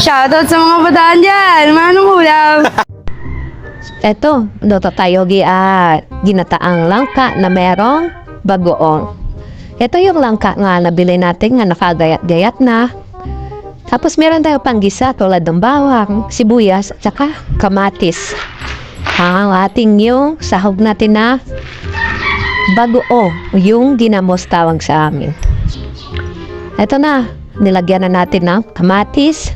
Shoutout sa mga bataan dyan! Manong ulam! Eto, luto tayo ginataang langka na merong bagoong. Ito yung langka nga nabili natin nga nakagayat-gayat na. Tapos meron tayo panggisa tulad ng bawang, sibuyas, at saka kamatis. Ang ating yung sahog natin na bagoong, yung ginamos tawag sa amin. Ito na, nilagyan na natin ng kamatis,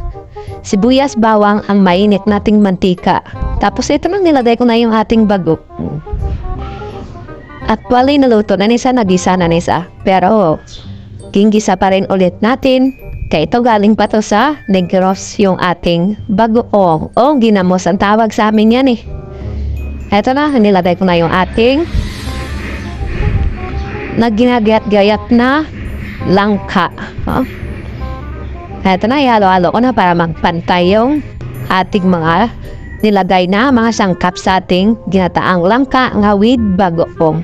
sibuyas, bawang, ang mainit nating mantika. Tapos ito nang nilagay ko na yung ating bago. Actually, naluto na nisa, nagisa na nisa. Pero, ginggisa pa rin ulit natin. Kaya ito galing pa to sa Negros yung ating bagoong. O, ginamos ang tawag sa amin yan eh. Ito na, nilagay ko na yung ating naginagayat-gayat na langka. Ito na, ihalo-halo ko na para magpantay yung ating mga nilagay na mga sangkap sa ating ginataang langka nga with bagoong.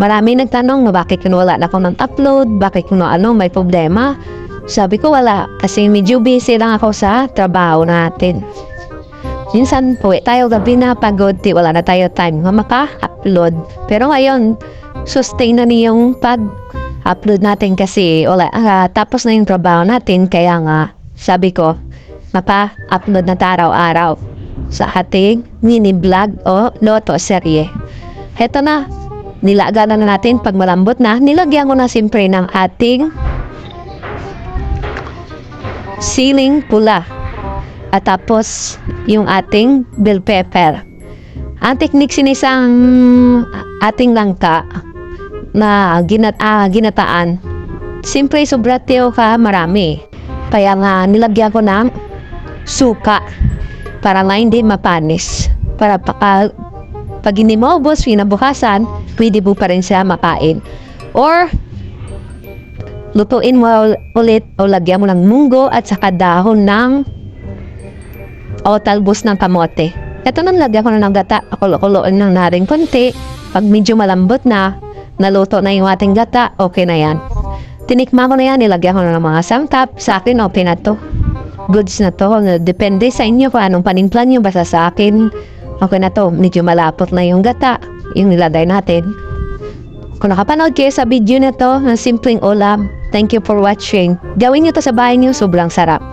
Marami nagtanong na bakit wala na akong nag-upload, bakit may problema. Sabi ko wala, kasi medyo busy lang ako sa trabaho natin. Minsan po tayo gabi na pagod, wala na tayo time nga maka-upload. Pero ngayon, sustain na niyong pag-upload natin kasi tapos na yung trabaho natin, kaya nga sabi ko, mapa-upload na araw-araw sa ating mini vlog o loto serye. Heto na, nilaga na natin pag malambot na, nilagyan ko na siyempre ng ating siling pula. At tapos, yung ating bell pepper. Ang technique sinisang ating langka na ginataan, siyempre sobrateo ka marami. Kaya nga nilagyan ko ng suka para nga hindi mapanis. Para pag hindi mo ubos, kinabukasan, pwede mo pa rin siya makain. Or, lutuin mo ulit o lagyan mo ng munggo at saka dahon ng o talbos ng kamote. Ito nang lagyan ko na ng gata, kulo-kuloin ng naring konti. Pag medyo malambot na, naluto na yung ating gata, okay na yan. Tinikma ko na yan, nilagyan ko na ng mga sangkap. Sa akin, okay na to. Goods na to. Depende sa inyo kung anong panimplan nyo. Basta sa akin, okay na to. Medyo malapot na yung gata, yung nilagay natin. Kung nakapanood kayo sa video na to, ng simpleng ulam, thank you for watching. Gawin nyo to sa bahay nyo, sobrang sarap.